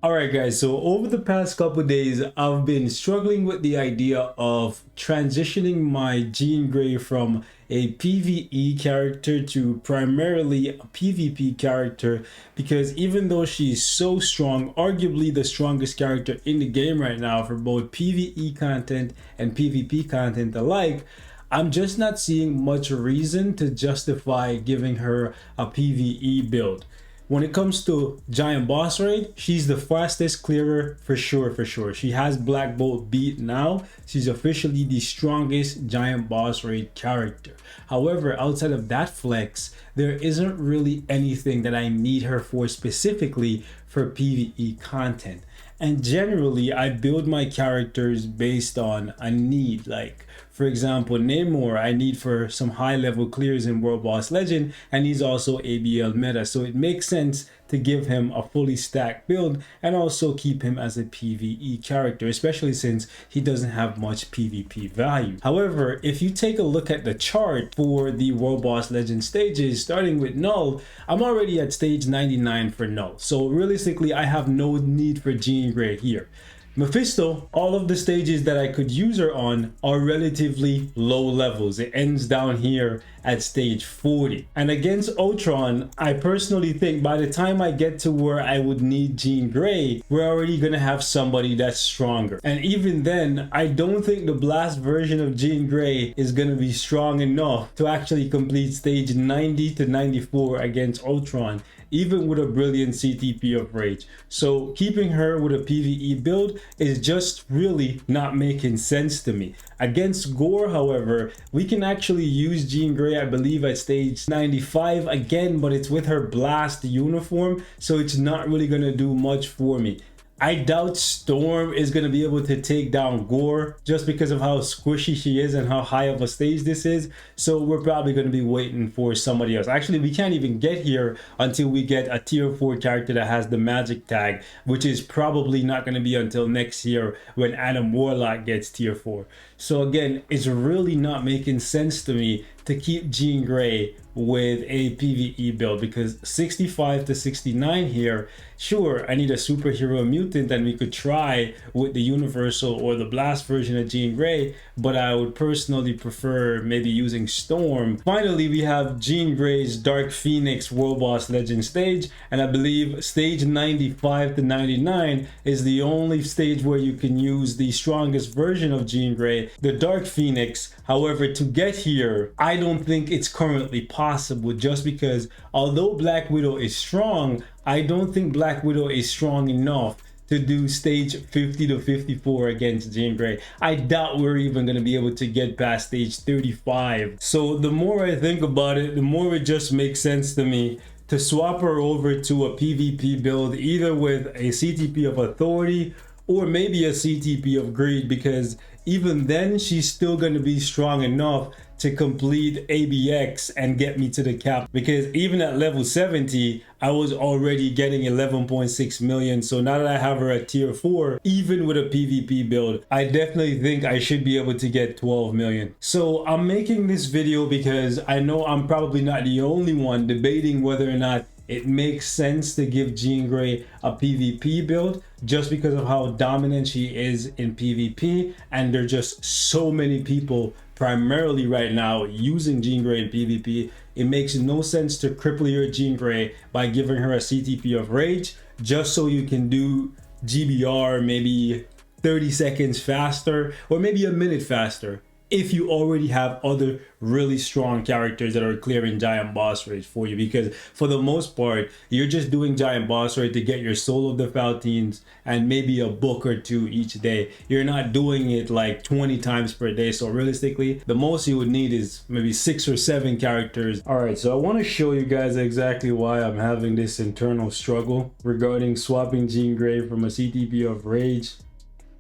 Alright guys, so over the past couple days, I've been struggling with the idea of transitioning my Jean Grey from a PvE character to primarily a PvP character, because even though she's so strong, arguably the strongest character in the game right now for both PvE content and PvP content alike, I'm just not seeing much reason to justify giving her a PvE build. When it comes to giant boss raid, she's the fastest clearer for sure. She has Black Bolt beat now. She's officially the strongest giant boss raid character. However, outside of that flex, there isn't really anything that I need her for specifically for PvE content. And generally, I build my characters based on a need. Like, for example, Namor, I need for some high level clears in World Boss Legend, and he's also ABL meta. So it makes sense to give him a fully stacked build and also keep him as a PvE character, especially since he doesn't have much PvP value. However, if you take a look at the chart for the World Boss Legend stages, starting with Null, I'm already at stage 99 for Null. So realistically, I have no need for Jean Grey here. Mephisto, all of the stages that I could use her on are relatively low levels. It ends down here at stage 40. And against Ultron, I personally think by the time I get to where I would need Jean Grey, we're already gonna have somebody that's stronger. And even then, I don't think the blast version of Jean Grey is gonna be strong enough to actually complete stage 90 to 94 against Ultron, even with a brilliant CTP of Rage. So keeping her with a PvE build is just really not making sense to me. Against Gore, however, we can actually use Jean Grey, I believe, at stage 95 again, but it's with her blast uniform, so it's not really gonna do much for me. I doubt Storm is going to be able to take down Gore just because of how squishy she is and how high of a stage this is. So we're probably going to be waiting for somebody else. Actually, we can't even get here until we get a tier 4 character that has the magic tag, which is probably not going to be until next year when Adam Warlock gets tier 4. So again, it's really not making sense to me to keep Jean Grey with a PvE build, because 65 to 69 here, sure, I need a superhero mutant and we could try with the universal or the blast version of Jean Grey, but I would personally prefer maybe using Storm. Finally, we have Jean Grey's Dark Phoenix World Boss Legend stage, and I believe stage 95 to 99 is the only stage where you can use the strongest version of Jean Grey, the Dark Phoenix. However, to get here, I don't think it's currently possible, just because although Black Widow is strong, I don't think Black Widow is strong enough to do stage 50 to 54 against Jean Grey. I doubt we're even going to be able to get past stage 35. So the more I think about it, the more it just makes sense to me to swap her over to a PvP build, either with a CTP of Authority or maybe a CTP of Greed, because even then she's still going to be strong enough to complete ABX and get me to the cap, because even at level 70 I was already getting 11.6 million. So now that I have her at tier 4, even with a PvP build, I definitely think I should be able to get 12 million. So I'm making this video because I know I'm probably not the only one debating whether or not it makes sense to give Jean Grey a PvP build, just because of how dominant she is in PvP, and there are just so many people primarily right now using Jean Grey in PvP. It makes no sense to cripple your Jean Grey by giving her a CTP of Rage just so you can do GBR maybe 30 seconds faster or maybe a minute faster, if you already have other really strong characters that are clearing giant boss raids for you. Because for the most part, you're just doing giant boss raid to get your Soul of the Faltines and maybe a book or two each day. You're not doing it like 20 times per day. So realistically, the most you would need is maybe 6 or 7 characters. All right, so I want to show you guys exactly why I'm having this internal struggle regarding swapping Jean Grey from a CTP of Rage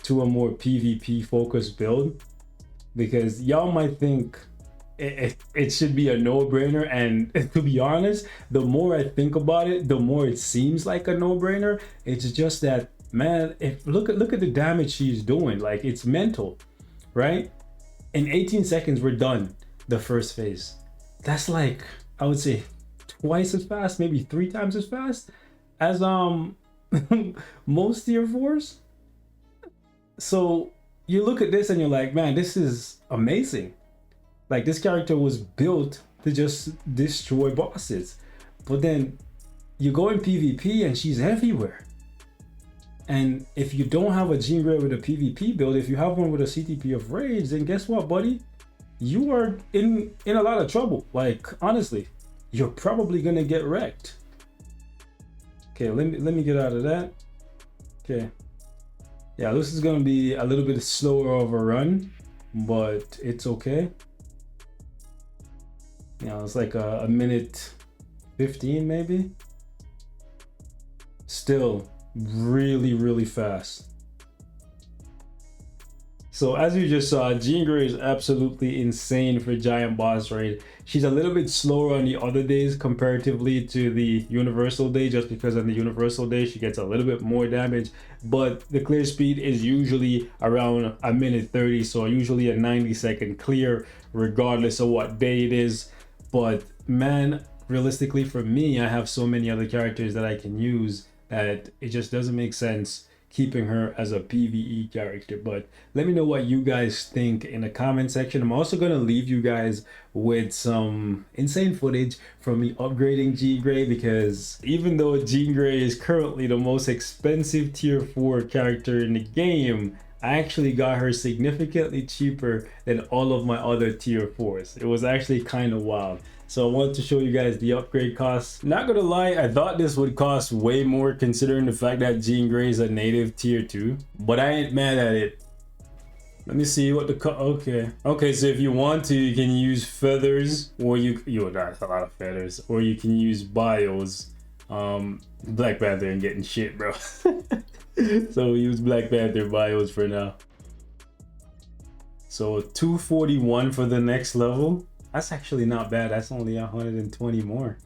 to a more PvP focused build. Because y'all might think it should be a no-brainer, and to be honest, the more I think about it, the more it seems like a no-brainer. It's just that, man, look at the damage she's doing. Like, it's mental, right? In 18 seconds we're done the first phase. That's like, I would say twice as fast, maybe 3 times as fast as most tier 4s. So you look at this and you're like, man, this is amazing. Like, this character was built to just destroy bosses. But then you go in PvP and she's everywhere. And if you don't have a Jean Grey with a PvP build, if you have one with a CTP of Rage, then guess what, buddy? You are in a lot of trouble. Like, honestly, you're probably gonna get wrecked. Okay, let me get out of that. Okay. Yeah, this is gonna be a little bit slower of a run, but it's okay. You know, it's like a minute 15 maybe. Still really fast. So as you just saw, Jean Grey is absolutely insane for giant boss raid. She's a little bit slower on the other days comparatively to the universal day, just because on the universal day she gets a little bit more damage, but the clear speed is usually around a minute 30, so usually a 90-second clear regardless of what day it is. But man, realistically for me, I have so many other characters that I can use that it just doesn't make sense keeping her as a PvE character. But let me know what you guys think in the comment section. I'm also going to leave you guys with some insane footage from me upgrading Jean Grey, because even though Jean Grey is currently the most expensive tier 4 character in the game, I actually got her significantly cheaper than all of my other tier 4s. It was actually kind of wild. So I wanted to show you guys the upgrade costs. Not gonna lie, I thought this would cost way more considering the fact that Jean Grey is a native tier 2, but I ain't mad at it. Let me see what the okay, so if you want to, you can use feathers, or that's a lot of feathers, or you can use bios. Black Panther ain't getting shit, bro. So we use Black Panther bios for now. So 241 for the next level. That's actually not bad. That's only 120 more.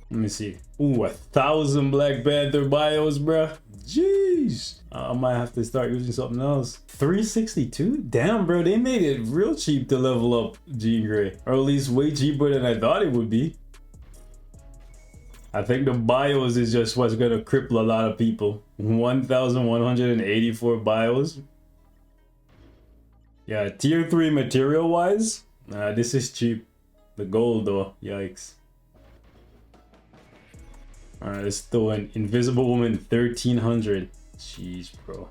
Let me see. Ooh, 1,000 Black Panther bios, bruh. Jeez. I might have to start using something else. 362? Damn, bro. They made it real cheap to level up Jean Grey. Or at least way cheaper than I thought it would be. I think the bios is just what's gonna cripple a lot of people. 1,184 bios. Yeah, tier 3 material wise, this is cheap. The gold though, yikes. Alright, let's throw an Invisible Woman 1,300. Jeez, bro.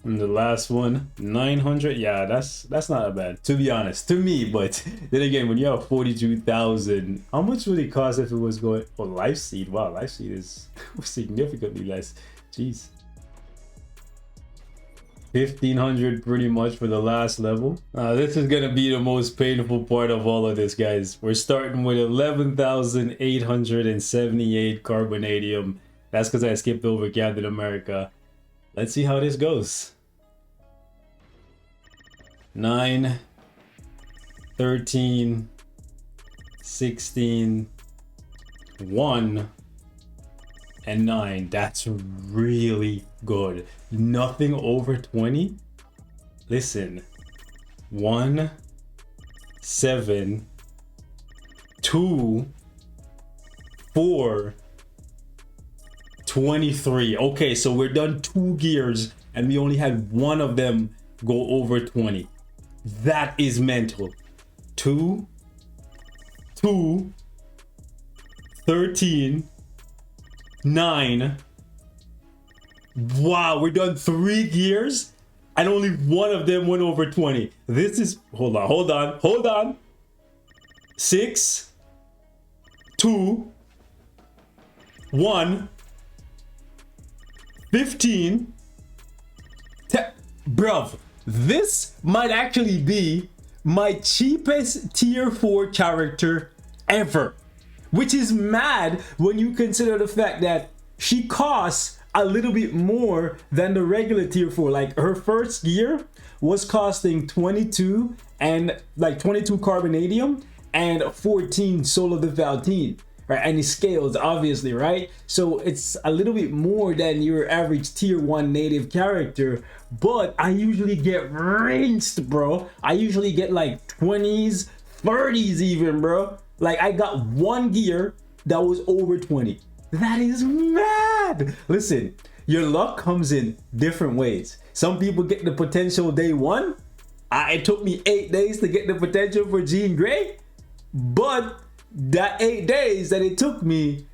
And the last one, 900. Yeah, that's not bad, to be honest, to me. But then again, when you have 42,000, how much would it cost if it was going for Life Seed? Wow, Life Seed is significantly less. Jeez. 1,500 pretty much for the last level. This is gonna be the most painful part of all of this, guys. We're starting with 11,878 carbonadium. That's because I skipped over Captain America. Let's see how this goes. 9, 13, 16, 1, and 9. That's really good. Nothing over 20. Listen, 1, 7, 2, 4, 23. Okay, so we're done 2 gears and we only had one of them go over 20. That is mental. 2, 2, 13, 9. Wow, we're done 3 gears and only one of them went over 20. This is, hold on. 6, 2, 1, 15, 10. Bruv, this might actually be my cheapest tier 4 character ever, which is mad when you consider the fact that she costs a little bit more than the regular tier 4. Like, her first gear was costing 22 and like 22 carbonadium and 14 soul of the Valtine, right? And it scales obviously, right? So it's a little bit more than your average tier 1 native character, but I usually get rinsed, bro. I usually get like 20s, 30s even, bro. Like, I got one gear that was over 20. That is mad. Listen, your luck comes in different ways. Some people get the potential day one. It took me 8 days to get the potential for Jean Grey, but that 8 days that it took me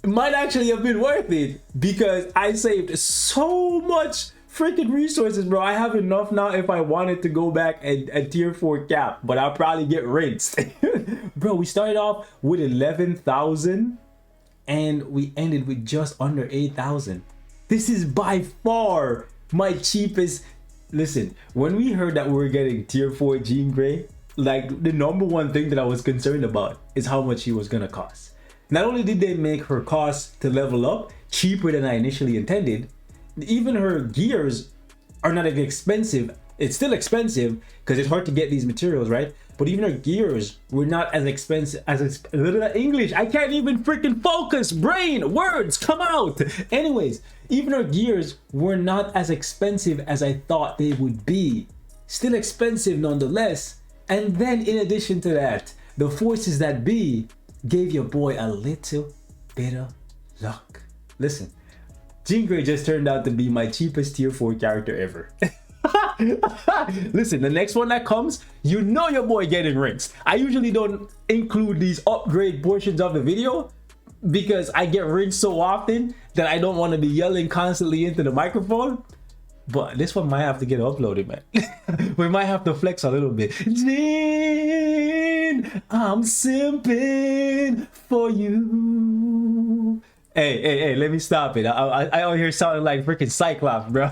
might actually have been worth it because I saved so much freaking resources, bro. I have enough now if I wanted to go back and tier 4 cap, but I'll probably get rinsed. Bro, we started off with 11,000 and we ended with just under 8,000. This is by far my cheapest. Listen, when we heard that we were getting tier 4 Jean Grey, like the number one thing that I was concerned about is how much she was gonna cost. Not only did they make her cost to level up cheaper than I initially intended, even her gears are not as expensive. It's still expensive because it's hard to get these materials, right? But even her gears were not as expensive as English. I can't even freaking focus. Brain, words, come out. Anyways, even her gears were not as expensive as I thought they would be. Still expensive nonetheless. And then in addition to that, the forces that be gave your boy a little bit of luck. Listen, Jean Grey just turned out to be my cheapest tier 4 character ever. Listen, the next one that comes, you know your boy getting rinsed. I usually don't include these upgrade portions of the video because I get rinsed so often that I don't want to be yelling constantly into the microphone. But this one might have to get uploaded, man. We might have to flex a little bit. Jean, I'm simping for you. Hey, let me stop it. I out here sounding like freaking Cyclops, bro.